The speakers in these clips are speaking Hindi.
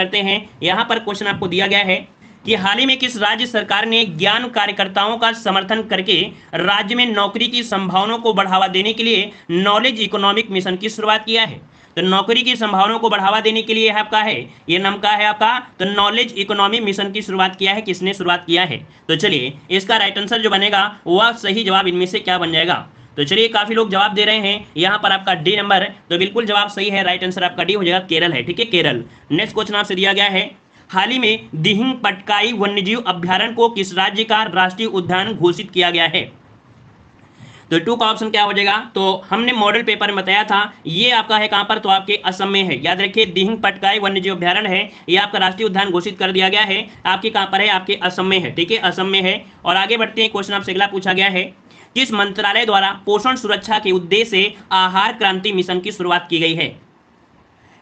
करते हैं। यहाँ पर क्वेश्चन आपको दिया गया है कि हाल ही में किस राज्य सरकार ने ज्ञान कार्यकर्ताओं का समर्थन करके राज्य में नौकरी की संभावनाओं को बढ़ावा देने के लिए नॉलेज इकोनॉमिक मिशन की शुरुआत किया है। तो नौकरी की संभावनाओं को बढ़ावा देने के लिए आपका है, ये नाम का है आपका, तो नॉलेज इकोनॉमी मिशन की शुरुआत किया है। किसने शुरुआत किया है? तो चलिए इसका राइट आंसर जो बनेगा वह सही जवाब इनमें से क्या बन जाएगा? तो चलिए काफी लोग जवाब दे रहे हैं यहाँ पर आपका डी नंबर, तो बिल्कुल जवाब सही है। राइट आंसर आपका डी हो जाएगा, केरल है। ठीक है, केरल। नेक्स्ट क्वेश्चन आपसे दिया गया है, हाल ही में दिहिंग पटकाई वन्यजीव अभ्यारण्य को किस राज्य का राष्ट्रीय उद्यान घोषित किया गया है? तो 2 का ऑप्शन क्या हो जाएगा? तो हमने मॉडल पेपर में बताया था, ये आपका है कहां पर? तो आपके असम में है। याद रखिए दिहिंग पटकाई वन्यजीव अभ्यारण्य है, ये आपका राष्ट्रीय उद्यान घोषित कर दिया गया है। आपके कहां पर है? आपके असम में है। ठीक है, असम में है। और आगे बढ़ते हैं, क्वेश्चन आपसे अगला पूछा गया है, किस मंत्रालय द्वारा पोषण सुरक्षा के उद्देश्य से आहार क्रांति मिशन की शुरुआत की गई है?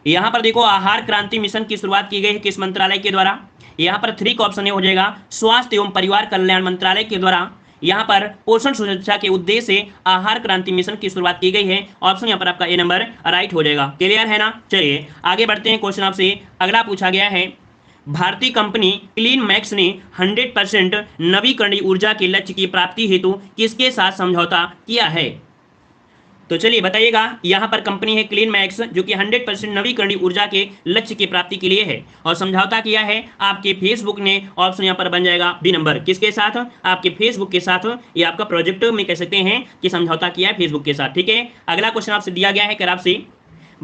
यहां पर देखो, आहार क्रांति मिशन की शुरुआत की गई है किस मंत्रालय के द्वारा? यहां पर 3 का ऑप्शन हो जाएगा, स्वास्थ्य एवं परिवार कल्याण मंत्रालय के द्वारा यहां पर पोषण सुरक्षा के उद्देश्य से आहार क्रांति मिशन की शुरुआत की गई है। ऑप्शन यहां पर आपका ए नंबर राइट हो जाएगा। क्लियर है ना? चलिए आगे बढ़ते हैं, क्वेश्चन आपसे अगला पूछा गया है, भारतीय कंपनी क्लीन मैक्स ने 100% नवीकरणीय ऊर्जा के लक्ष्य की प्राप्ति हेतु किसके साथ समझौता किया है? तो चलिए बताइएगा, यहां पर कंपनी है क्लीन मैक्स जो कि 100% नवीकरणीय ऊर्जा के लक्ष्य की प्राप्ति के लिए है और समझौता किया है आपके फेसबुक ने। ऑप्शन यहां पर बन जाएगा बी नंबर, किसके साथ? आपके फेसबुक के साथ। ये आपका प्रोजेक्ट में कह सकते हैं कि समझौता किया है फेसबुक के साथ। ठीक है, अगला क्वेश्चन आपसे दिया गया है कि आपसे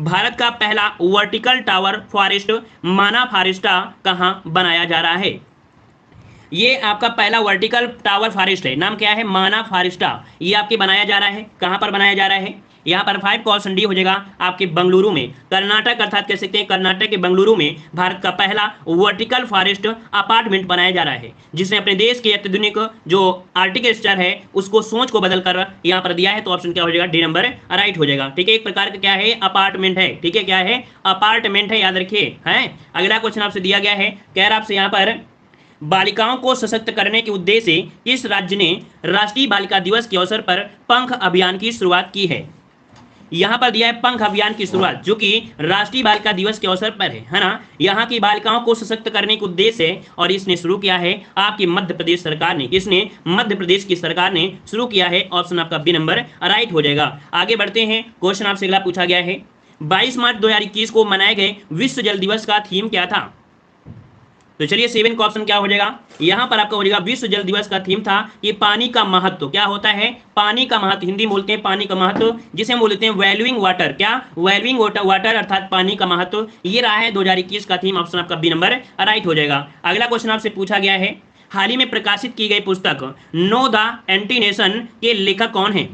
भारत का पहला वर्टिकल टावर फॉरेस्ट माना फॉरेस्टा कहां बनाया जा रहा है? ये आपका पहला वर्टिकल टावर फॉरेस्ट है, नाम क्या है? माना फॉरेस्टा। ये आपके बनाया जा रहा है, कहां पर बनाया जा रहा है? यहाँ पर 5 का ऑप्शन डी हो जाएगा, आपके बंगलुरु में, कर्नाटक, अर्थात कह सकते हैं कर्नाटक के बंगलुरु में भारत का पहला वर्टिकल फॉरेस्ट अपार्टमेंट बनाया जा रहा है, जिसने अपने देश के अत्याधुनिक जो आर्किटेक्चर है उसको सोच को बदल कर यहाँ पर दिया है। तो ऑप्शन क्या हो जाएगा? डी नंबर राइट हो जाएगा। ठीक है, एक प्रकार का क्या है? अपार्टमेंट है। ठीक है, क्या है? अपार्टमेंट है, याद रखिए। है अगला क्वेश्चन आपसे दिया गया है, कह रहा आपसे यहाँ पर बालिकाओं को सशक्त करने के उद्देश्य से किस राज्य ने राष्ट्रीय बालिका दिवस के अवसर पर पंख अभियान की शुरुआत की है? यहां पर दिया है पंख अभियान की शुरुआत, जो कि राष्ट्रीय बालिका दिवस के अवसर पर है ना। यहाँ की बालिकाओं को सशक्त करने के उद्देश्य है और इसने शुरू किया है आपकी मध्य प्रदेश सरकार ने। किसने? मध्य प्रदेश की सरकार ने शुरू किया है। ऑप्शन आपका बी नंबर राइट हो जाएगा। आगे बढ़ते हैं, क्वेश्चन आपसे अगला पूछा गया है, 22 मार्च 2021 को मनाए गए विश्व जल दिवस का थीम क्या था? तो चलिए 7 का ऑप्शन क्या हो जाएगा? यहां पर आपका हो जाएगा विश्व जल दिवस का थीम था कि पानी का महत्व। क्या होता है? पानी का महत्व, हिंदी में बोलते हैं पानी का महत्व, जिसे हम बोलते हैं वैल्यूइंग वाटर। क्या? वैल्यूइंग वाटर अर्थात पानी का महत्व। ये रहा है 2021 का थीम। ऑप्शन आपका बी नंबर राइट हो जाएगा। अगला क्वेश्चन आपसे पूछा गया है, हाल ही में प्रकाशित की गई पुस्तक नो द एंटी नेशन के लेखक कौन है?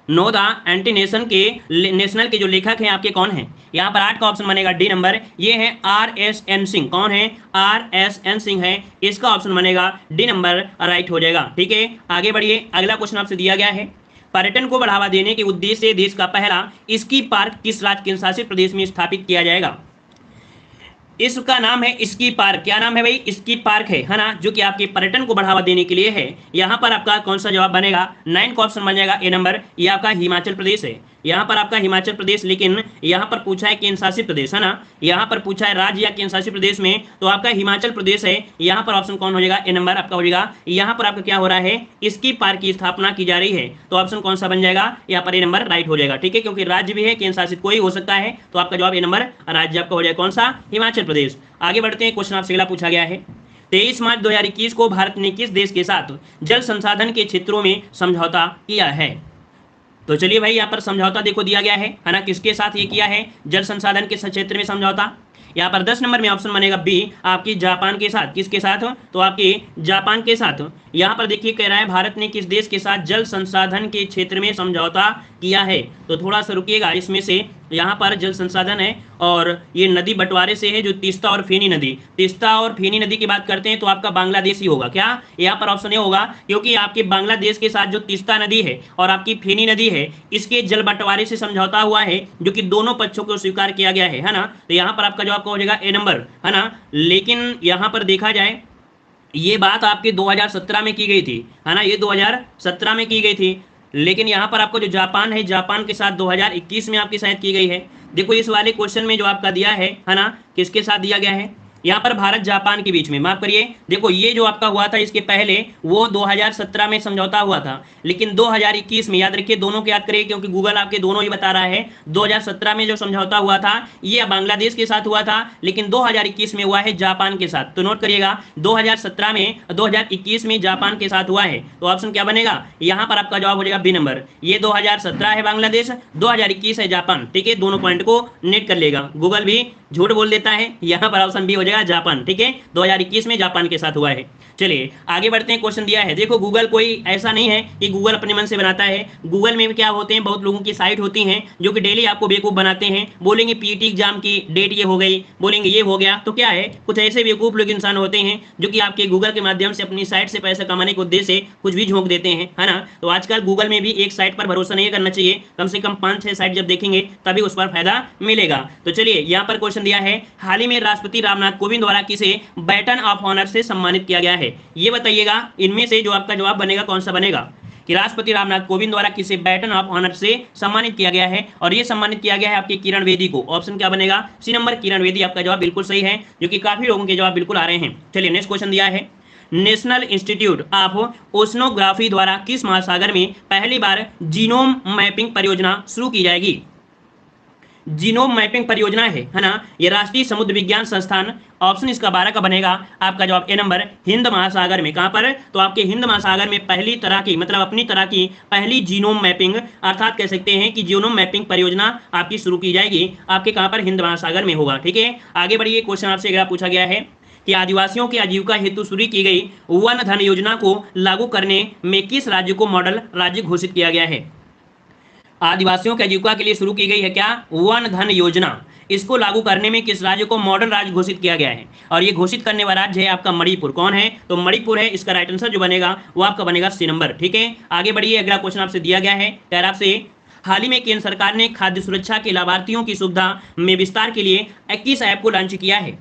नो द एंटी नेशन के नेशनल के जो लेखक हैं आपके कौन हैं? यहाँ पर 8 का ऑप्शन बनेगा डी नंबर, ये है RSN सिंह। कौन है? RSN सिंह है, इसका ऑप्शन बनेगा डी नंबर राइट हो जाएगा। ठीक है, आगे बढ़िए, अगला क्वेश्चन आपसे दिया गया है, पर्यटन को बढ़ावा देने के उद्देश्य से देश का पहला स्की पार्क किस राज्य केंद्र शासित प्रदेश में स्थापित किया जाएगा? इसका नाम है स्की पार्क। क्या नाम है भाई? स्की पार्क है ना, जो कि आपके पर्यटन को बढ़ावा देने के लिए है। यहाँ पर आपका कौन सा जवाब बनेगा? 9 का ऑप्शन बन जाएगा ए नंबर, ये आपका हिमाचल प्रदेश है। यहाँ पर आपका हिमाचल प्रदेश, लेकिन यहाँ पर पूछा है केंद्र शासित प्रदेश, है ना। यहाँ पर पूछा है राज्य या केंद्र शासित प्रदेश में, तो आपका हिमाचल प्रदेश है। यहाँ पर ऑप्शन कौन हो जाएगा? ए नंबर आपका हो जाएगा। यहाँ पर आपका क्या हो रहा है? स्की पार्क की स्थापना की जा रही है, तो ऑप्शन कौन सा बन जाएगा? यहाँ पर ए नंबर राइट हो जाएगा। ठीक है, क्योंकि राज्य भी है, केंद्र शासित कोई हो सकता है, तो आपका जवाब ए नंबर राज्य आपका हो जाएगा कौन सा? हिमाचल प्रदेश। आगे बढ़ते हैं, क्वेश्चन आपसे अगला पूछा गया है, 23 मार्च 2021 को भारत ने किस देश के साथ जल संसाधन के क्षेत्रों में समझौता किया है? तो चलिए भाई, यहाँ पर समझौता देखो दिया गया है ना, किसके साथ ये किया है? जल संसाधन के क्षेत्र में समझौता। यहाँ पर 10 नंबर में ऑप्शन बनेगा बी, आपकी जापान के साथ। किसके साथ? तो आपके जापान के साथ। यहाँ पर देखिए कह रहा है भारत ने किस देश के साथ जल संसाधन के क्षेत्र में समझौता किया है। तो थोड़ा सा रुकिएगा, इसमें से यहाँ पर जल संसाधन है और ये नदी बंटवारे से है, जो तीस्ता और फेनी नदी। तीस्ता और फेनी नदी की बात करते हैं तो आपका बांग्लादेश ही होगा। क्या? यहाँ पर ऑप्शन ए होगा, क्योंकि आपके बांग्लादेश के साथ जो तीस्ता नदी है और आपकी फेनी नदी है, इसके जल बंटवारे से समझौता हुआ है, जो कि दोनों पक्षों को स्वीकार किया गया है ना। तो यहाँ पर आपका जवाब हो जाएगा ए नंबर, है ना। लेकिन यहाँ पर देखा जाए, ये बात आपके 2017 में की गई थी, है ना, ये 2017 में की गई थी। लेकिन यहाँ पर आपको जो जापान है, जापान के साथ 2021 में आपकी शायद की गई है। देखो इस वाले क्वेश्चन में जो आपका दिया है ना, किसके साथ दिया गया है, यहाँ पर भारत जापान के बीच में, माफ करिए, देखो ये जो आपका हुआ था इसके पहले वो 2017 में समझौता हुआ था, लेकिन 2021 में, याद रखिए दोनों को याद करिए क्योंकि गूगल आपके दोनों ही बता रहा है। 2017 में जो समझौता हुआ था ये बांग्लादेश के साथ हुआ था, लेकिन 2021 में हुआ है जापान के साथ। तो नोट करिएगा 2017 में, 2021 में जापान के साथ हुआ है। तो ऑप्शन क्या बनेगा, यहाँ पर आपका जवाब हो जाएगा बी नंबर। ये 2017 है बांग्लादेश, 2021 है जापान। ठीक है, दोनों पॉइंट को नेट कर लेगा, गूगल भी झूठ बोल देता है, यहाँ पर ऑप्शन बी हो जाएगा जापान। ठीक है, 2021 में जापान के साथ हुआ है। चलिए आगे बढ़ते हैं, क्वेश्चन दिया है। देखो गूगल कोई ऐसा नहीं है कि गूगल अपने मन से बनाता है। गूगल में क्या होते हैं, बहुत लोगों की साइट होती हैं जो कि डेली आपको बेवकूफ बनाते हैं। बोलेंगे पीटी एग्जाम की डेट ये हो गई, बोलेंगे ये हो गया, तो क्या है, कुछ ऐसे बेवकूफ लोग इंसान होते हैं जो कि आपके गूगल के माध्यम से अपनी साइट से पैसा कमाने के उद्देश्य से कुछ भी झोंक देते हैं, है ना। तो आजकल गूगल में भी एक साइट पर भरोसा नहीं करना चाहिए, कम से कम 5-6 साइट जब देखेंगे तभी उस पर फायदा मिलेगा। तो चलिए यहाँ पर क्वेश्चन दिया है, हाल ही में राष्ट्रपति रामनाथ कोविंद द्वारा किसे बैटन ऑफ ऑनर से सम्मानित किया गया है। ये बताइएगा इनमें से जो आपका जवाब बनेगा कौन सा बनेगा, कि राष्ट्रपति रामनाथ कोविंद द्वारा किसे बैटन ऑफ ऑनर से सम्मानित किया गया है, और ये सम्मानित किया गया है आपके किरण बेदी को। ऑप्शन क्या बनेगा, सी नंबर, किरण बेदी। आपका जवाब बिल्कुल सही है, जो कि काफी लोगों के जवाब बिल्कुल आ रहे हैं। चलिए नेक्स्ट क्वेश्चन दिया है, नेशनल इंस्टीट्यूट ऑफ ओशनोग्राफी द्वारा किस महासागर में पहली बार जीनोम मैपिंग परियोजना शुरू की जाएगी। जीनोम मैपिंग परियोजना है ना, ये राष्ट्रीय समुद्र विज्ञान संस्थान, ऑप्शन इसका 12 का बनेगा। आपका जवाब ए नंबर, हिंद महासागर में। कहां पर, तो आपके हिंद महासागर में पहली तरह की, मतलब अपनी तरह की पहली जीनोम मैपिंग, अर्थात कह सकते हैं कि जीनोम मैपिंग परियोजना आपकी शुरू की जाएगी आपके कहां पर, हिंद महासागर में होगा। ठीक है, आगे बढ़िए, क्वेश्चन आपसे अगर पूछा गया है कि आदिवासियों की आजीविका हेतु शुरू की गई वन धन योजना को लागू करने में किस राज्य को मॉडल राज्य घोषित किया गया है। आदिवासियों की आजीविका के लिए शुरू की गई है क्या, वन धन योजना, इसको लागू करने में किस राज्य को मॉडल राज्य घोषित किया गया है, और ये घोषित करने वाला राज्य है आपका मणिपुर। कौन है, तो मणिपुर है। इसका राइट आंसर जो बनेगा वो आपका बनेगा सी नंबर। ठीक है, आगे बढ़िए, अगला क्वेश्चन आपसे दिया गया है, कह रहा आपसे, हाल ही में केंद्र सरकार ने खाद्य सुरक्षा के लाभार्थियों की सुविधा में विस्तार के लिए 21 ऐप को लॉन्च किया है।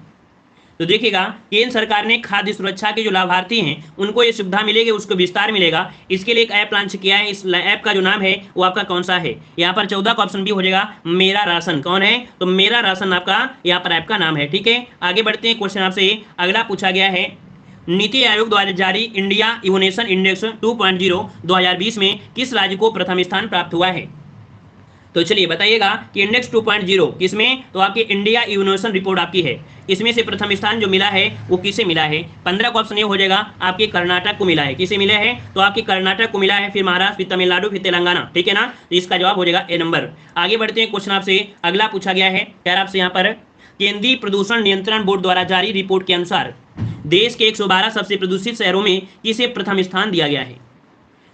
तो देखिएगा केंद्र सरकार ने खाद्य सुरक्षा के जो लाभार्थी हैं उनको ये सुविधा मिलेगी, उसको विस्तार मिलेगा, इसके लिए एक ऐप लॉन्च किया है। इस ऐप का जो नाम है वो आपका कौन सा है, यहाँ पर 14 का ऑप्शन भी हो जाएगा मेरा राशन। कौन है, तो मेरा राशन आपका यहाँ पर ऐप का नाम है। ठीक है, आगे बढ़ते हैं, क्वेश्चन आपसे अगला पूछा गया है, नीति आयोग द्वारा जारी इंडिया इनोवेशन इंडेक्स 2.0 2020 में किस राज्य को प्रथम स्थान प्राप्त हुआ है। तो चलिए बताइएगा कि इंडेक्स 2.0 किसमें, तो आपकी इंडिया इनोवेशन रिपोर्ट आपकी है, इसमें से प्रथम स्थान जो मिला है वो किसे मिला है। 15 का ऑप्शन ये हो जाएगा आपके कर्नाटक को मिला है। किसे मिला है, तो आपके कर्नाटक को मिला है, फिर महाराष्ट्र, फिर तमिलनाडु, फिर तेलंगाना। ठीक है ना, तो इसका जवाब हो जाएगा ए नंबर। आगे बढ़ते हैं, क्वेश्चन आपसे अगला पूछा गया है, यार आपसे यहाँ पर केंद्रीय प्रदूषण नियंत्रण बोर्ड द्वारा जारी रिपोर्ट के अनुसार देश के 112 सबसे प्रदूषित शहरों में किसे प्रथम स्थान दिया गया है।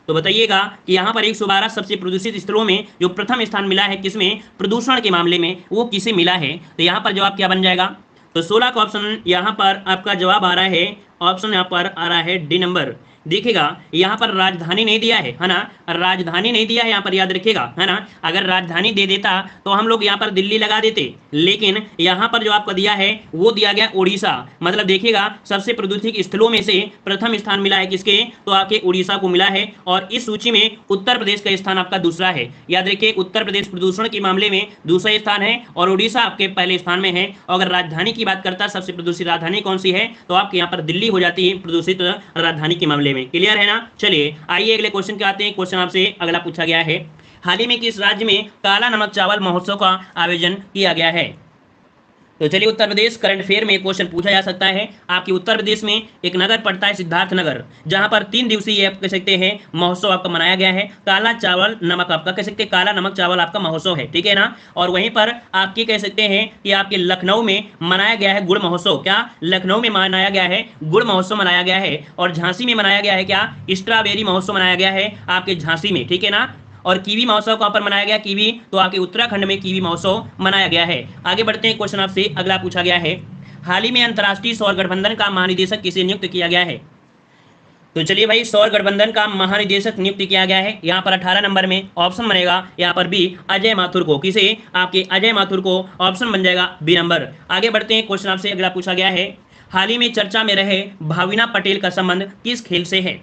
तो बताइएगा कि यहाँ पर 112 सबसे प्रदूषित स्थलों में जो प्रथम स्थान मिला है किसमें, प्रदूषण के मामले में, वो किसे मिला है। तो यहाँ पर जवाब क्या बन जाएगा, तो 16 का ऑप्शन यहाँ पर आपका जवाब आ रहा है, ऑप्शन यहाँ पर आ रहा है डी नंबर। देखिएगा यहाँ पर राजधानी नहीं दिया है ना, राजधानी नहीं दिया है यहाँ पर, याद रखिएगा, है ना। अगर राजधानी दे देता तो हम लोग यहाँ पर दिल्ली लगा देते, लेकिन यहाँ पर जो आपको दिया है वो दिया गया उड़ीसा। मतलब देखिएगा सबसे प्रदूषित स्थलों में से प्रथम स्थान मिला है किसके, तो आपके उड़ीसा को मिला है, और इस सूची में उत्तर प्रदेश का स्थान आपका दूसरा है। याद रखिए उत्तर प्रदेश प्रदूषण के मामले में दूसरा स्थान है और उड़ीसा आपके पहले स्थान में है। और अगर राजधानी की बात करता सबसे प्रदूषित राजधानी कौन सी है, तो आपके यहाँ पर दिल्ली हो जाती है प्रदूषित राजधानी के मामले में। क्लियर है ना। चलिए आइए अगले क्वेश्चन के आते हैं। क्वेश्चन आपसे अगला पूछा गया है, हाल ही में किस राज्य में काला नमक चावल महोत्सव का आयोजन किया गया है। तो चलिए उत्तर प्रदेश, करंट अफेयर में क्वेश्चन पूछा जा सकता है। आपके उत्तर प्रदेश में एक नगर पड़ता है सिद्धार्थ नगर, जहां पर 3 दिवसीय आप कह सकते हैं महोत्सव आपका मनाया गया है। काला चावल नमक आपका कह सकते हैं, काला नमक चावल आपका महोत्सव है, ठीक है ना। और वहीं पर आपके कह सकते हैं कि आपके लखनऊ में मनाया गया है गुड़ महोत्सव। क्या लखनऊ में मनाया गया है गुड़ महोत्सव मनाया गया है। और झांसी में मनाया गया है क्या, स्ट्रॉबेरी महोत्सव मनाया गया है आपके झांसी में, ठीक है ना। और कीवी महोत्सव कहां पर मनाया गया, कीवी तो आपके उत्तराखंड में कीवी महोत्सव मनाया गया है। आगे बढ़ते हैं, क्वेश्चन आपसे अगला पूछा गया है, हाल ही में अंतर्राष्ट्रीय सौर गठबंधन का महानिदेशक किसे नियुक्त किया गया है। तो चलिए भाई सौर गठबंधन का महानिदेशक नियुक्त किया गया है, यहाँ पर 18 नंबर में ऑप्शन बनेगा यहाँ पर बी, अजय माथुर को। किसे, आपके अजय माथुर को, ऑप्शन बन जाएगा बी नंबर। आगे बढ़ते हैं, क्वेश्चन आपसे अगला पूछा गया है, हाल ही में चर्चा में रहे भाविना पटेल का संबंध किस खेल से है।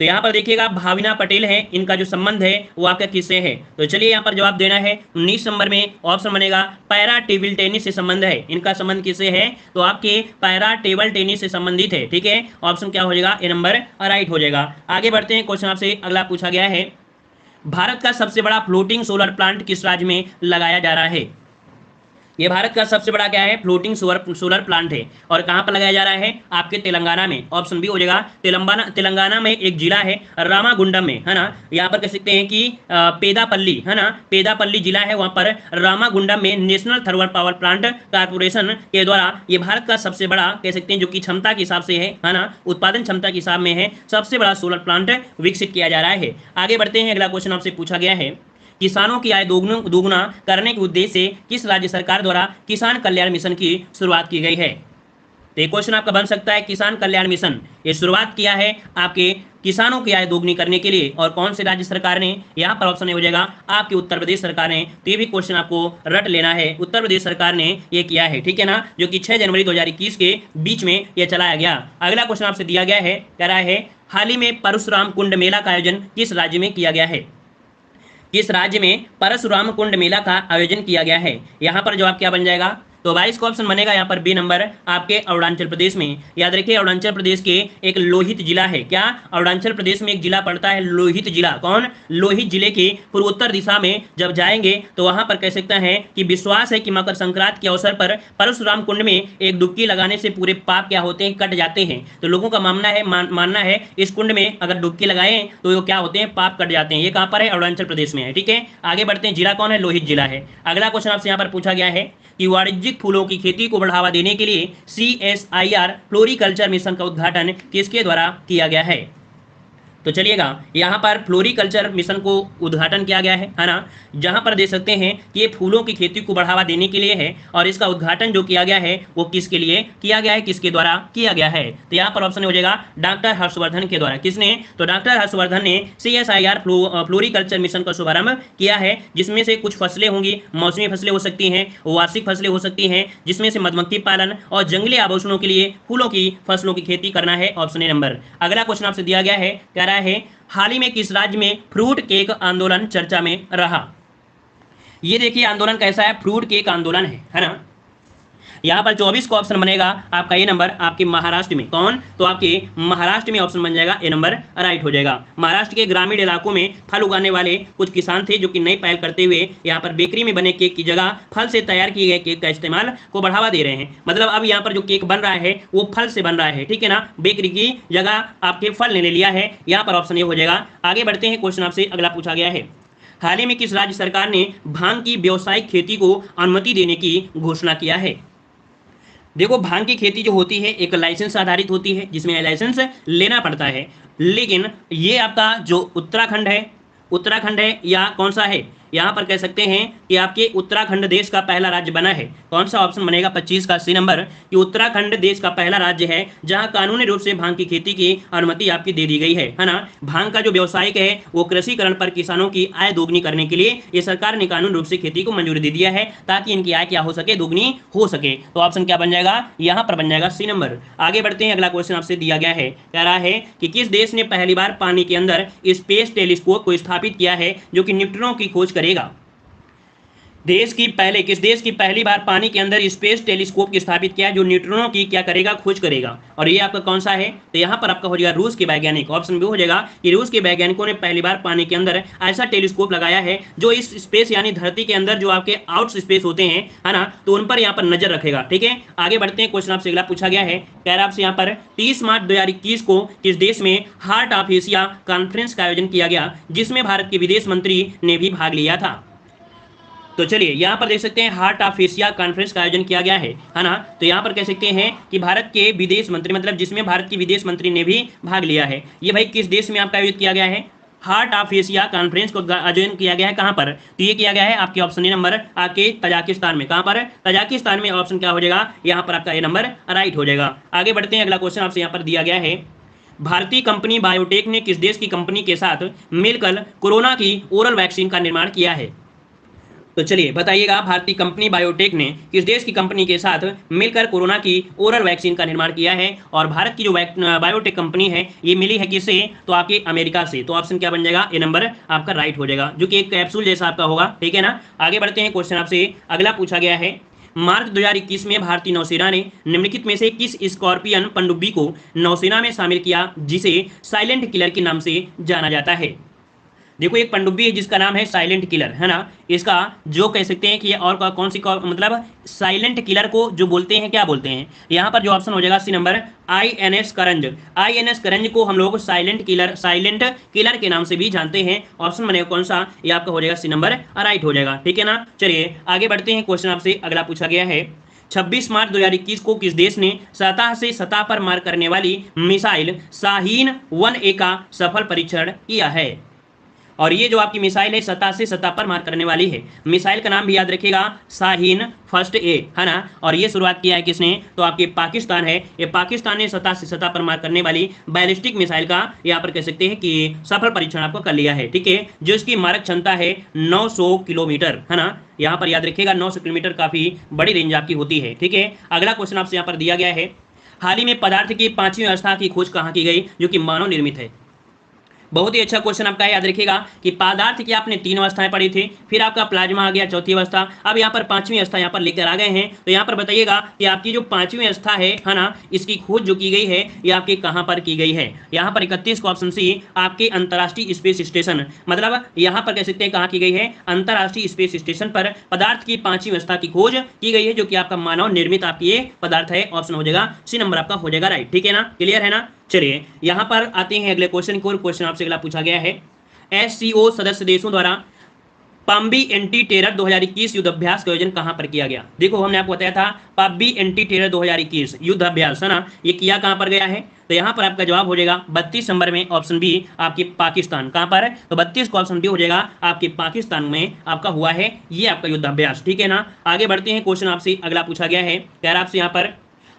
तो यहाँ पर देखिएगा भाविना पटेल है, इनका जो संबंध है वो आपका किससे है? तो चलिए यहाँ पर जवाब देना है। 19 नंबर में ऑप्शन बनेगा पैरा टेबल टेनिस से संबंध है। इनका संबंध किससे है? तो आपके पैरा टेबल टेनिस से संबंधित है। ठीक है, ऑप्शन क्या हो जाएगा? ए नंबर राइट हो जाएगा। आगे बढ़ते हैं, क्वेश्चन आपसे अगला पूछा गया है, भारत का सबसे बड़ा फ्लोटिंग सोलर प्लांट किस राज्य में लगाया जा रहा है? ये भारत का सबसे बड़ा क्या है? फ्लोटिंग सोलर प्लांट है। और कहां पर लगाया जा रहा है? आपके तेलंगाना में। ऑप्शन बी हो जाएगा तेलंगाना में एक जिला है रामागुंडम में, है ना। यहाँ पर कह सकते हैं कि पेदापल्ली, है ना, पेदापल्ली जिला है, वहां पर रामागुंडम में national thermal power plant corporation के द्वारा ये भारत का सबसे बड़ा कह सकते हैं, जो कि क्षमता के हिसाब से है ना, उत्पादन क्षमता के हिसाब में है, सबसे बड़ा सोलर प्लांट विकसित किया जा रहा है। आगे बढ़ते हैं, अगला क्वेश्चन आपसे पूछा गया है, किसानों की आय दोगुना करने के उद्देश्य से किस राज्य सरकार द्वारा किसान कल्याण मिशन की शुरुआत की गई है? तो क्वेश्चन आपका बन सकता है, किसान कल्याण मिशन ये शुरुआत किया है आपके किसानों की आय दोगुनी करने के लिए, और कौन से राज्य सरकार ने? यहाँ पर ऑप्शन हो जाएगा आपकी उत्तर प्रदेश सरकार ने। तो ये भी क्वेश्चन आपको रट लेना है, उत्तर प्रदेश सरकार ने ये किया है, ठीक है ना, जो कि 6 जनवरी 2021 के बीच में ये चलाया गया। अगला क्वेश्चन आपसे दिया गया है, कह रहा है हाल ही में परशुराम कुंड मेला का आयोजन किस राज्य में किया गया है? किस राज्य में परशुराम कुंड मेला का आयोजन किया गया है? यहाँ पर जवाब क्या बन जाएगा? तो 22 का ऑप्शन बनेगा यहाँ पर बी नंबर आपके अरुणाचल प्रदेश में। याद रखिए अरुणाचल प्रदेश के एक लोहित जिला है। क्या? अरुणाचल प्रदेश में एक जिला पड़ता है लोहित जिला। कौन? लोहित जिले के पूर्वोत्तर दिशा में जब जाएंगे तो वहां पर कह सकते हैं कि विश्वास है कि मकर संक्रांति के अवसर पर परशुराम कुंड में एक डुबकी लगाने से पूरे पाप क्या होते हैं? कट जाते हैं। तो लोगों का मानना है इस कुंड में अगर डुबकी लगाएं तो वो क्या होते हैं? पाप कट जाते हैं। ये कहां पर है? अरुणाचल प्रदेश में है। ठीक है, आगे बढ़ते हैं, जिला कौन है? लोहित जिला है। अगला क्वेश्चन आपसे यहाँ पर पूछा गया है कि वाणिज्यिक फूलों की खेती को बढ़ावा देने के लिए CSIR फ्लोरिकल्चर मिशन का उद्घाटन किसके द्वारा किया गया है? तो चलिएगा यहाँ पर फ्लोरिकल्चर मिशन को उद्घाटन किया गया है ना, जहाँ पर देख सकते हैं कि ये फूलों की खेती को बढ़ावा देने के लिए है, और इसका उद्घाटन जो किया गया है वो किसके लिए किया गया है? किसके द्वारा किया गया है? तो यहाँ पर ऑप्शन हो जाएगा डॉक्टर हर्षवर्धन के द्वारा। किसने? तो डॉक्टर हर्षवर्धन ने CSIR फ्लोरिकल्चर मिशन का शुभारंभ किया है, जिसमें से कुछ फसलें होंगी, मौसमी फसलें हो सकती हैं, वार्षिक फसलें हो सकती हैं, जिसमें से मधुमक्खी पालन और जंगली आभूषणों के लिए फूलों की फसलों की खेती करना है। Option A number. अगला क्वेश्चन आपसे दिया गया है, कह रहा है हाल ही में किस राज्य में फ्रूट केक आंदोलन चर्चा में रहा? ये देखिए आंदोलन कैसा है? फ्रूट केक आंदोलन है ना। यहाँ पर 24 का ऑप्शन बनेगा आपका ए नंबर आपके महाराष्ट्र में। कौन? तो आपके महाराष्ट्र में ऑप्शन बन जाएगा ए नंबर राइट हो जाएगा। महाराष्ट्र के ग्रामीण इलाकों में फल उगाने वाले कुछ किसान थे जो कि नई पहल करते हुए यहाँ पर बेकरी में बने केक की जगह फल से तैयार किए गए केक का इस्तेमाल को बढ़ावा दे रहे हैं। मतलब अब यहाँ पर जो केक बन रहा है वो फल से बन रहा है, ठीक है ना, बेकरी की जगह आपके फल ने ले लिया है। यहाँ पर ऑप्शन ए हो जाएगा। आगे बढ़ते हैं, क्वेश्चन आपसे अगला पूछा गया है, हाल ही में किस राज्य सरकार ने भांग की व्यावसायिक खेती को अनुमति देने की घोषणा किया है? देखो भांग की खेती जो होती है एक लाइसेंस आधारित होती है, जिसमें लाइसेंस लेना पड़ता है, लेकिन ये आपका जो उत्तराखंड है या कौन सा है? यहाँ पर कह सकते हैं कि आपके उत्तराखंड देश का पहला राज्य बना है। कौन सा? ऑप्शन बनेगा 25 का सी नंबर, कि उत्तराखंड देश का पहला राज्य है जहां कानूनी रूप से भांग की खेती की अनुमति आपकी दे दी गई है ना। भांग का जो व्यवसायिक है वो कृषिकरण पर किसानों की आय दोगुनी करने के लिए ये सरकार ने कानूनी रूप से खेती को मंजूरी दे दिया है, ताकि इनकी आय क्या हो सके? दोगुनी हो सके। तो ऑप्शन क्या बन जाएगा? यहाँ पर बन जाएगा सी नंबर। आगे बढ़ते हैं, अगला क्वेश्चन आपसे दिया गया है, कह रहा है कि किस देश ने पहली बार पानी के अंदर स्पेस टेलीस्कोप को स्थापित किया है जो कि न्यूट्रॉनों की खोज करेगा? किस देश की पहली बार पानी के अंदर स्पेस टेलीस्कोप की स्थापित किया जो न्यूट्रॉनों की क्या करेगा? खोज करेगा। और ये आपका कौन सा है? तो यहाँ पर आपका हो जाएगा रूस के वैज्ञानिक। ऑप्शन भी हो जाएगा कि रूस के वैज्ञानिकों ने पहली बार पानी के अंदर ऐसा टेलीस्कोप लगाया है जो इस स्पेस यानी धरती के अंदर जो आपके आउट स्पेस होते हैं, है ना, तो उन पर यहाँ पर नजर रखेगा। ठीक है, आगे बढ़ते हैं, क्वेश्चन आपसे अगला पूछा गया है, कह रहा आपसे यहाँ पर 30 मार्च 2021 को किस देश में हार्ट ऑफ एशिया कॉन्फ्रेंस का आयोजन किया गया, जिसमें भारत के विदेश मंत्री ने भी भाग लिया था? तो चलिए यहाँ पर देख सकते हैं हार्ट ऑफ एशिया कॉन्फ्रेंस का आयोजन किया गया है ना। तो यहाँ पर कह सकते हैं कि भारत के विदेश मंत्री, मतलब जिसमें भारत के विदेश मंत्री ने भी भाग लिया है। ये भाई किस देश में आपका आयोजित किया गया है? हार्ट ऑफ एशिया कॉन्फ्रेंस को आयोजन किया गया है कहाँ पर? तो ये किया गया है आपके ऑप्शन ए नंबर आपके तजाकिस्तान में। कहाँ पर? तजाकिस्तान में। ऑप्शन क्या हो जाएगा? यहाँ पर आपका ए नंबर राइट हो जाएगा। आगे बढ़ते हैं, अगला क्वेश्चन आपसे यहाँ पर दिया गया है, भारतीय कंपनी बायोटेक ने किस देश की कंपनी के साथ मिलकर कोरोना की ओरल वैक्सीन का निर्माण किया है? तो चलिए बताइएगा, भारतीय कंपनी बायोटेक ने किस देश की कंपनी के साथ मिलकर कोरोना की ओरल वैक्सीन का निर्माण किया है? और भारत की जो बायोटेक कंपनी है ये मिली है किससे? तो आपके अमेरिका से। तो ऑप्शन क्या बन जाएगा? ए नंबर आपका राइट हो जाएगा, जो कि एक कैप्सूल जैसा आपका होगा। ठीक है ना। आगे बढ़ते हैं, क्वेश्चन आपसे अगला पूछा गया है। मार्च 2021 में भारतीय नौसेना ने निम्नलिखित में से किस स्कॉर्पियन पनडुब्बी को नौसेना में शामिल किया जिसे साइलेंट किलर के नाम से जाना जाता है? देखो, एक पनडुब्बी है जिसका नाम है साइलेंट किलर, है ना। इसका जो कह सकते हैं कि और कौन सी मतलब साइलेंट किलर को जो बोलते हैं, क्या बोलते हैं? यहाँ पर जो ऑप्शन हो जाएगा सी नंबर INS करंज। INS करंज को हम लोग साइलेंट किलर के नाम से भी जानते हैं। ऑप्शन बनेगा कौन सा? ये आपका हो जाएगा सी नंबर राइट हो जाएगा। ठीक है ना। चलिए आगे बढ़ते हैं, क्वेश्चन आपसे अगला पूछा गया है। 26 मार्च 2021 को किस देश ने सतह से सतह पर मार करने वाली मिसाइल शाहीन 1A का सफल परीक्षण किया है? और ये जो आपकी मिसाइल है सतह से सतह पर मार करने वाली है। मिसाइल का नाम भी याद रखिएगा, शाहीन फर्स्ट ए, है ना। और ये शुरुआत किया है किसने? तो आपके पाकिस्तान है। ये पाकिस्तान ने सतह से सतह पर मार करने वाली बैलिस्टिक मिसाइल का यहाँ पर कह सकते हैं कि सफल परीक्षण आपको कर लिया है। ठीक है, जो इसकी मारक क्षमता है 900 किलोमीटर, है ना। यहाँ पर याद रखिएगा 900 किलोमीटर काफी बड़ी रेंज आपकी होती है। ठीक है, अगला क्वेश्चन आपसे यहाँ पर दिया गया है। हाल ही में पदार्थ की 5वीं अवस्था की खोज कहाँ की गई जो कि मानव निर्मित है? बहुत ही अच्छा क्वेश्चन आपका है। याद रखिएगा कि पदार्थ की आपने 3 अवस्थाएं पढ़ी थी, फिर आपका प्लाज्मा आ गया चौथी अवस्था, अब यहाँ पर 5वीं अवस्था यहाँ पर लेकर आ गए हैं। तो यहाँ पर बताइएगा कि आपकी जो 5वीं अवस्था है ना, इसकी खोज जो की गई है ये आपके कहाँ पर की गई है? यहाँ पर 31 का ऑप्शन सी आपके अंतर्राष्ट्रीय स्पेस स्टेशन, मतलब यहाँ पर कह सकते हैं कहाँ की गई है? अंतर्राष्ट्रीय स्पेस स्टेशन पर पदार्थ की 5वीं अवस्था की खोज की गई है, जो कि आपका मानव निर्मित आपकी ये पदार्थ है। ऑप्शन हो जाएगा सी नंबर आपका हो जाएगा राइट। ठीक है ना, क्लियर है ना। चलिए यहाँ पर आते हैं अगले क्वेश्चन को। क्वेश्चन आपसे अगला पूछा गया है। SCO सदस्य देशों द्वारा पाम्बी एंटी टेरर 2021 युद्ध अभ्यास का आयोजन कहां पर किया गया? देखो, हमने आपको बताया था पाम्बी एंटी टेरर 2021 युद्ध अभ्यास, है ना, ये किया कहां पर गया है? तो यहाँ पर आपका जवाब हो जाएगा 32 नंबर में ऑप्शन बी आपके पाकिस्तान। कहां पर? तो 32 का ऑप्शन बी हो जाएगा आपके पाकिस्तान में आपका हुआ है ये आपका युद्ध अभ्यास। ठीक है ना। आगे बढ़ते हैं, क्वेश्चन आपसे अगला पूछा गया है। कह रहा आपसे यहाँ पर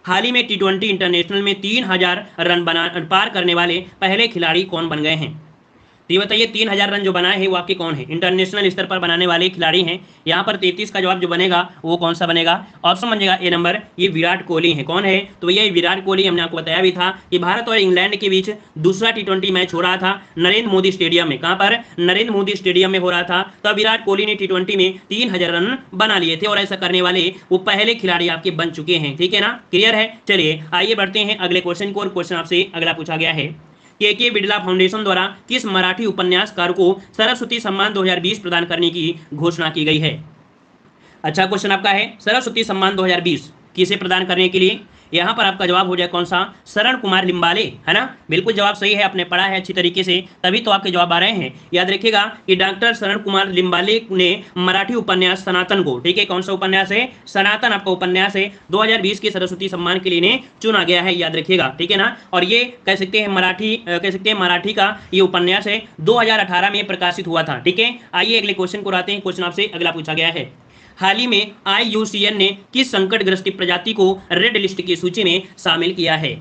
हाल ही में T20 इंटरनेशनल में 3000 रन पार करने वाले पहले खिलाड़ी कौन बन गए हैं? तो ये बताइए 3000 रन जो बनाए हैं वो आपके कौन है? इंटरनेशनल स्तर पर बनाने वाले खिलाड़ी हैं। यहाँ पर 33 का जवाब जो बनेगा वो कौन सा बनेगा? ऑप्शन बन जाएगा ए नंबर, ये विराट कोहली है। कौन है? तो ये विराट कोहली। हमने आपको बताया भी था कि भारत और इंग्लैंड के बीच दूसरा T20 मैच हो रहा था नरेंद्र मोदी स्टेडियम में। कहाँ पर? नरेंद्र मोदी स्टेडियम में हो रहा था। तब विराट कोहली ने T20 में 3000 रन बना लिए थे और ऐसा करने वाले वो पहले खिलाड़ी आपके बन चुके हैं। ठीक है ना, क्लियर है। चलिए आइए बढ़ते हैं अगले क्वेश्चन को। और क्वेश्चन आपसे अगला पूछा गया है। के बिड़ला फाउंडेशन द्वारा किस मराठी उपन्यासकार को सरस्वती सम्मान 2020 प्रदान करने की घोषणा की गई है? अच्छा क्वेश्चन आपका है। सरस्वती सम्मान 2020 किसे प्रदान करने के लिए? यहाँ पर आपका जवाब हो जाए कौन सा? शरण कुमार लिम्बाले, है ना। बिल्कुल जवाब सही है, आपने पढ़ा है अच्छी तरीके से, तभी तो आपके जवाब आ रहे हैं। याद रखिएगा कि डॉक्टर शरण कुमार लिम्बाले ने मराठी उपन्यास सनातन को, ठीक है, कौन सा उपन्यास है? सनातन आपका उपन्यास है, 2020 के सरस्वती सम्मान के लिए चुना गया है। याद रखिएगा, ठीक है ना। और ये कह सकते हैं मराठी का ये उपन्यास है, 2018 में प्रकाशित हुआ था। ठीक है, आइए अगले क्वेश्चन को आते हैं। क्वेश्चन आपसे अगला पूछा गया है। हाल ही में IUCN ने किस संकटग्रस्त प्रजाति को रेड लिस्ट की सूची में शामिल किया है?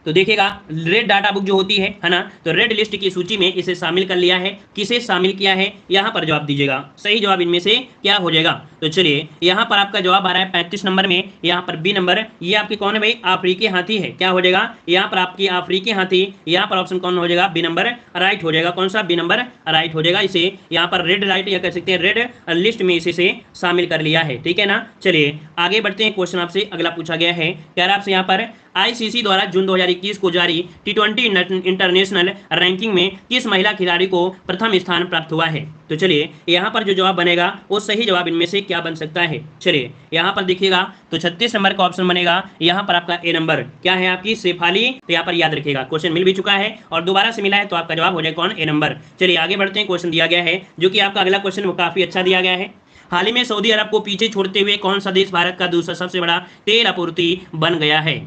तो देखिएगा रेड डाटा बुक जो होती है ना, तो रेड लिस्ट की सूची में इसे शामिल कर लिया है। किसे शामिल किया है? यहाँ पर जवाब दीजिएगा। सही जवाब इनमें से क्या हो जाएगा? तो चलिए यहाँ पर आपका जवाब आ रहा है 35 नंबर में। यहाँ पर बी नंबर, ये आपके कौन है भाई? अफ्रीकी हाथी है। क्या हो जाएगा? यहाँ पर आपकी अफ्रीकी हाथी। यहाँ पर ऑप्शन कौन हो जाएगा? बी नंबर राइट हो जाएगा। कौन सा? बी नंबर राइट हो जाएगा। इसे यहाँ पर रेड लाइट या कह सकते हैं रेड लिस्ट में इसे शामिल कर लिया है। ठीक है ना। चलिए आगे बढ़ते हैं। क्वेश्चन आपसे अगला पूछा गया है। कह रहा आपसे यहाँ पर ICC द्वारा जून 2021 को जारी T20 इंटरनेशनल रैंकिंग में किस महिला खिलाड़ी को प्रथम स्थान प्राप्त हुआ है? तो चलिए यहाँ पर जो जवाब बनेगा वो सही जवाब इनमें से क्या बन सकता है? चलिए यहाँ पर देखिएगा तो 36 नंबर का ऑप्शन बनेगा। यहाँ पर आपका ए नंबर क्या है? आपकी शेफाली। तो यहाँ पर याद रखिएगा क्वेश्चन मिल भी चुका है और दोबारा से मिला है, तो आपका जवाब हो जाएगा कौन? ए नंबर। चलिए आगे बढ़ते हैं। क्वेश्चन दिया गया है जो कि आपका अगला क्वेश्चन वो काफी अच्छा दिया गया है। हाल ही में सऊदी अरब को पीछे छोड़ते हुए कौन सा देश भारत का दूसरा सबसे बड़ा तेल आपूर्ति बन गया है?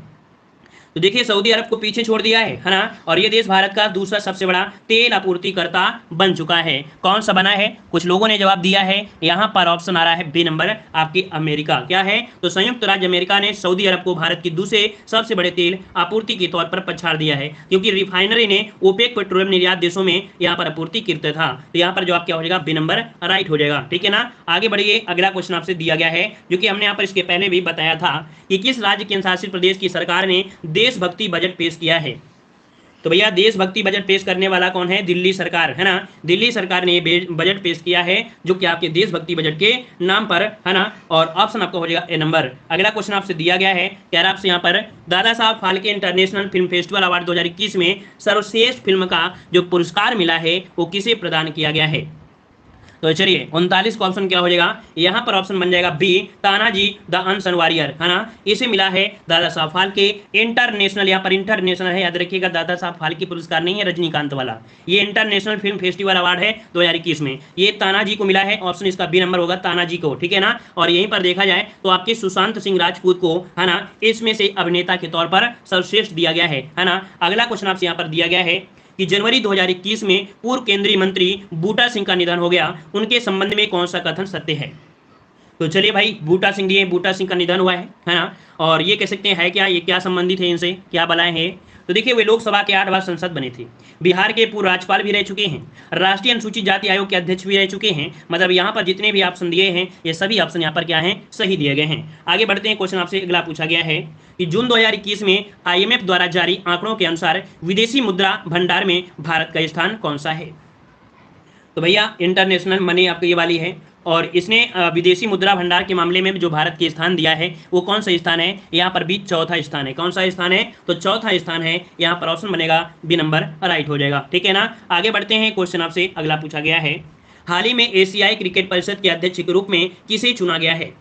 तो देखिए सऊदी अरब को पीछे छोड़ दिया है ना, और ये देश भारत का दूसरा सबसे बड़ा तेल आपूर्तिकर्ता बन चुका है। कौन सा बना है? कुछ लोगों ने जवाब दिया है, यहाँ पर ऑप्शन आ रहा है बी नंबर आपकी अमेरिका। क्या है? तो संयुक्त राज्य अमेरिका ने सऊदी अरब को भारत की दूसरे सबसे बड़े तेल आपूर्ति के तौर पर पछाड़ दिया है, क्योंकि रिफाइनरी ने ओपेक पेट्रोलियम निर्यात देशों में यहाँ पर आपूर्ति करता था। तो यहाँ पर जवाब क्या हो जाएगा? बी नंबर राइट हो जाएगा। ठीक है ना, आगे बढ़िए। अगला क्वेश्चन आपसे दिया गया है, जो कि हमने यहाँ पर इसके पहले भी बताया था कि किस राज्य केंद्र शासित प्रदेश की सरकार ने देशभक्ति बजट पेश किया है। तो भैया देशभक्ति बजट पेश करने वाला कौन है? दिल्ली सरकार है ना। दिल्ली सरकार ने ये बजट पेश किया है, जो कि आपके देशभक्ति बजट के नाम पर है ना, और ऑप्शन आपका हो जाएगा ए नंबर। अगला क्वेश्चन आपसे दिया गया है, कह रहा आपसे यहाँ पर Dada Saheb Phalke international film festival award 2021 में सर्वश्रेष्ठ फिल्म का जो पुरस्कार मिला है वो किसे प्रदान किया गया है? तो चलिए 39 का ऑप्शन क्या हो जाएगा? यहाँ पर ऑप्शन बन जाएगा बी, तानाजी द अनसन वॉरियर है ना। इसे मिला है दादा साहब फाल्के इंटरनेशनल, यहाँ पर इंटरनेशनल है, याद रखिएगा, दादा साहब फाल्के पुरस्कार नहीं है रजनीकांत वाला। ये इंटरनेशनल फिल्म फेस्टिवल अवार्ड है 2021 में, ये तानाजी को मिला है। ऑप्शन इसका बी नंबर होगा, तानाजी को। ठीक है ना, और यहीं पर देखा जाए तो आपके सुशांत सिंह राजपूत को है ना इसमें से अभिनेता के तौर पर सर्वश्रेष्ठ दिया गया है ना। अगला क्वेश्चन आपसे यहाँ पर दिया गया है कि जनवरी 2021 में पूर्व केंद्रीय मंत्री बूटा सिंह का निधन हो गया, उनके संबंध में कौन सा कथन सत्य है? तो चलिए भाई, बूटा सिंह दिए, बूटा सिंह का निधन हुआ है ना, और ये कह सकते हैं क्या, ये क्या संबंधित है इनसे, क्या बलाएं हैं? तो देखिए वे लोकसभा के 8 बार सांसद बने थे, बिहार के पूर्व राज्यपाल भी रह चुके हैं, राष्ट्रीय अनुसूचित जाति आयोग के अध्यक्ष भी रह चुके हैं। मतलब यहाँ पर जितने भी ऑप्शन दिए हैं ये सभी ऑप्शन यहाँ पर क्या हैं? सही दिए गए हैं। आगे बढ़ते हैं, क्वेश्चन आपसे अगला पूछा गया है कि जून 2021 में IMF द्वारा जारी आंकड़ों के अनुसार विदेशी मुद्रा भंडार में भारत का स्थान कौन सा है? तो भैया इंटरनेशनल मनी आपकी ये वाली है, और इसने विदेशी मुद्रा भंडार के मामले में जो भारत के स्थान दिया है वो कौन सा स्थान है? यहाँ पर भी चौथा स्थान है। कौन सा स्थान है? तो चौथा स्थान है। यहाँ पर ऑप्शन बनेगा बी नंबर राइट हो जाएगा। ठीक है ना, आगे बढ़ते हैं। क्वेश्चन आपसे अगला पूछा गया है, हाल ही में एशियाई क्रिकेट परिषद के अध्यक्ष के रूप में किसे चुना गया है?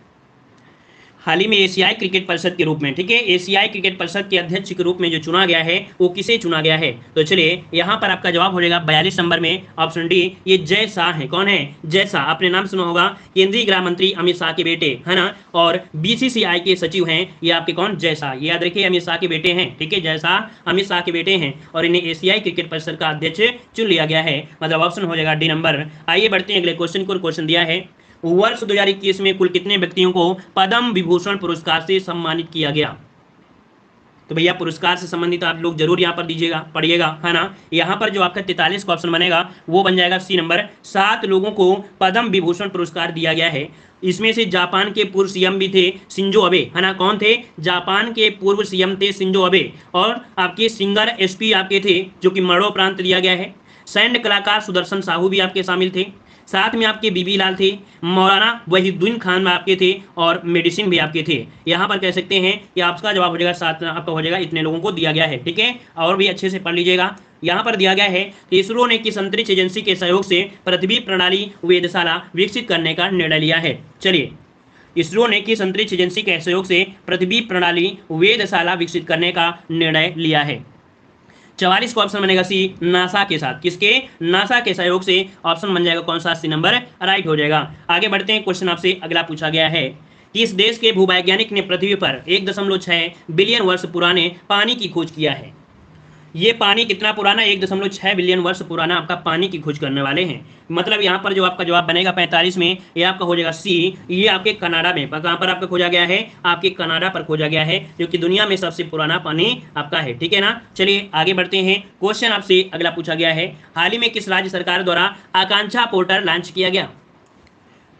हाल ही में एशियाई क्रिकेट परिषद के रूप में, ठीक है, एशियाई क्रिकेट परिषद के अध्यक्ष के रूप में जो चुना गया है वो किसे चुना गया है? तो चलिए यहाँ पर आपका जवाब हो जाएगा 42 नंबर में ऑप्शन डी, ये जय शाह है। कौन है? जय शाह। आपने नाम सुना होगा, केंद्रीय गृह मंत्री अमित शाह के बेटे है ना, और BCCI के सचिव हैं ये आपके कौन? जय शाह। ये याद रखिए, अमित शाह के बेटे हैं। ठीक है, जय शाह अमित शाह के बेटे हैं, और इन्हें एशियाई क्रिकेट परिषद का अध्यक्ष चुन लिया गया है। मतलब ऑप्शन हो जाएगा डी नंबर। आइए बढ़ते हैं अगले क्वेश्चन को। क्वेश्चन दिया है, वर्ष 2021 में कुल कितने व्यक्तियों को पद्म विभूषण पुरस्कार से सम्मानित किया गया? तो भैया पुरस्कार से संबंधित आप लोग जरूर यहाँ पर दीजिएगा, पढ़िएगा है ना। यहाँ पर जो आपका 43 का ऑप्शन बनेगा वो बन जाएगा सी नंबर। 7 लोगों को पद्म विभूषण पुरस्कार दिया गया है। इसमें से जापान के पूर्व सीएम भी थे, शिंजो अबे है ना। कौन थे? जापान के पूर्व सीएम थे शिंजो अबे, और आपके सिंगर SP आपके थे, जो कि मरणोपरांत दिया गया है। सैन्य कलाकार सुदर्शन साहू भी आपके शामिल थे, साथ में आपके बीबी लाल थे, मौलाना वहीदुद्दीन खान आपके थे, और मेडिसिन भी आपके थे। यहाँ पर कह सकते हैं कि आपका जवाब हो जाएगा 7, आपका हो जाएगा इतने लोगों को दिया गया है। ठीक है, और भी अच्छे से पढ़ लीजिएगा। यहाँ पर दिया गया है कि इसरो ने किस अंतरिक्ष एजेंसी के सहयोग से पृथ्वी प्रणाली वेधशाला विकसित करने का निर्णय लिया है? चलिए, इसरो ने किस अंतरिक्ष एजेंसी के सहयोग से पृथ्वी प्रणाली वेधशाला विकसित करने का निर्णय लिया है? 44 का ऑप्शन बनेगा सी, नासा के साथ। किसके? नासा के सहयोग से। ऑप्शन बन जाएगा कौन सा? सी नंबर राइट हो जाएगा। आगे बढ़ते हैं, क्वेश्चन आपसे अगला पूछा गया है कि इस देश के भूवैज्ञानिक ने पृथ्वी पर 1.6 बिलियन वर्ष पुराने पानी की खोज किया है। ये पानी कितना पुराना? 1.6 बिलियन वर्ष पुराना आपका पानी की खोज करने वाले हैं। मतलब यहाँ पर जो आपका जवाब बनेगा 45 में, ये आपका हो जाएगा सी। ये आपके कनाडा में, कहाँ पर आपका खोजा गया है? आपके कनाडा पर खोजा गया है, जो कि दुनिया में सबसे पुराना पानी आपका है। ठीक है ना, चलिए आगे बढ़ते हैं। क्वेश्चन आपसे अगला पूछा गया है, हाल ही में किस राज्य सरकार द्वारा आकांक्षा पोर्टल लॉन्च किया गया?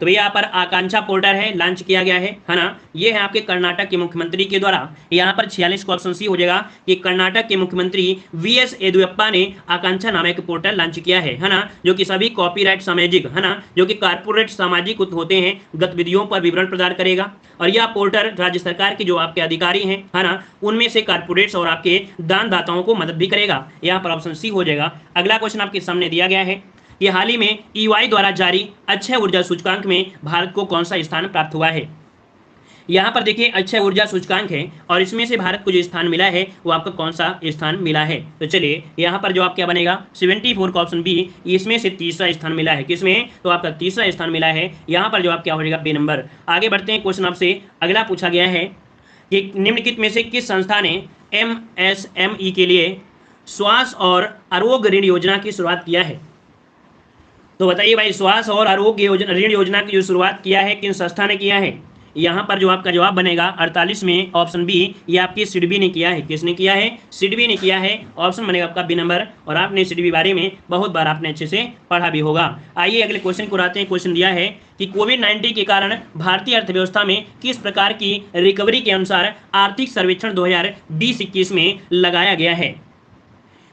तो भैया यहाँ पर आकांक्षा पोर्टल है, लॉन्च किया गया है ना। ये है आपके कर्नाटक के मुख्यमंत्री के द्वारा। यहाँ पर 46 का ऑप्शन सी हो जाएगा कि कर्नाटक के मुख्यमंत्री VS येदियुरप्पा ने आकांक्षा नामक पोर्टल लॉन्च किया है ना, जो कि सभी कॉपीराइट सामाजिक है ना, जो कि कारपोरेट सामाजिक होते हैं गतिविधियों पर विवरण प्रदान करेगा। और यह पोर्टल राज्य सरकार के जो आपके अधिकारी हैं है ना, उनमें से कारपोरेट्स और आपके दानदाताओं को मदद भी करेगा। यहाँ पर ऑप्शन सी हो जाएगा। अगला क्वेश्चन आपके सामने दिया गया है, ये हाल ही में EY द्वारा जारी अक्षय ऊर्जा सूचकांक में भारत को कौन सा स्थान प्राप्त हुआ है? यहाँ पर देखिए अक्षय ऊर्जा सूचकांक है, और इसमें से भारत को जो स्थान मिला है वो आपका कौन सा स्थान मिला है? तो चलिए यहाँ पर जवाब क्या बनेगा? 74 का ऑप्शन बी, इसमें से तीसरा स्थान मिला है। किसमें? तो आपका तीसरा स्थान मिला है। यहाँ पर जवाब क्या हो जाएगा? B number. आगे बढ़ते हैं, क्वेश्चन आपसे अगला पूछा गया है कि निम्नलिखित में से किस संस्था ने एमएसएमई के लिए स्वास्थ्य और आरोग्य ऋण योजना की शुरुआत किया है? तो बताइए भाई, स्वास्थ्य और आरोग्य योजना ऋण योजना की जो शुरुआत किया है किन संस्था ने किया है? यहाँ पर जो आपका जवाब बनेगा 48 में ऑप्शन बी, ये आपकी सिडबी ने किया है। किसने किया है? सिडबी ने किया है। ऑप्शन बनेगा आपका बी नंबर। और आपने सिडबी बारे में बहुत बार आपने अच्छे से पढ़ा भी होगा। आइए अगले क्वेश्चन को आते हैं। क्वेश्चन दिया है कि कोविड-19 के कारण भारतीय अर्थव्यवस्था में किस प्रकार की रिकवरी के अनुसार आर्थिक सर्वेक्षण 2020-21 में लगाया गया है?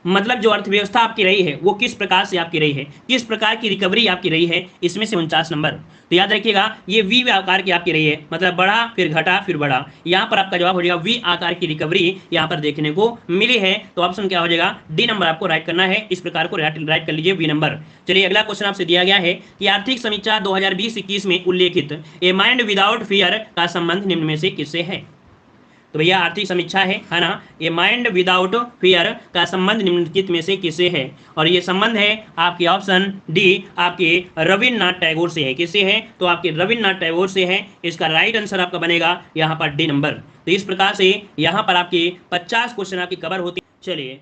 मतलब जो अर्थव्यवस्था आपकी रही है वो किस प्रकार से आपकी रही है, किस प्रकार की रिकवरी आपकी रही है, इसमें से 49 नंबर। तो याद रखिएगा, ये वी आकार की आपकी रही है, मतलब बढ़ा फिर घटा फिर बढ़ा। यहाँ पर आपका जवाब हो जाएगा वी आकार की रिकवरी यहाँ पर देखने को मिली है। तो ऑप्शन क्या हो जाएगा? डी नंबर आपको राइट करना है। इस प्रकार को राइट कर लीजिए, वी नंबर। चलिए अगला क्वेश्चन आपसे दिया गया है कि आर्थिक समीक्षा 2020-21 में उल्लेखित ए माइंड विदाउट फियर का संबंध निम्न में से किससे है? तो भैया आर्थिक समीक्षा है ना, ये माइंड विदाउट फियर का संबंध निम्नलिखित में से किससे है? और ये संबंध है आपके ऑप्शन डी, आपके रविन्द्रनाथ टैगोर से है। किससे है? तो आपके रविन्द्रनाथ टैगोर से है। इसका राइट आंसर आपका बनेगा यहाँ पर डी नंबर। तो इस प्रकार से यहाँ पर आपके 50 क्वेश्चन आपकी कवर होती। चलिए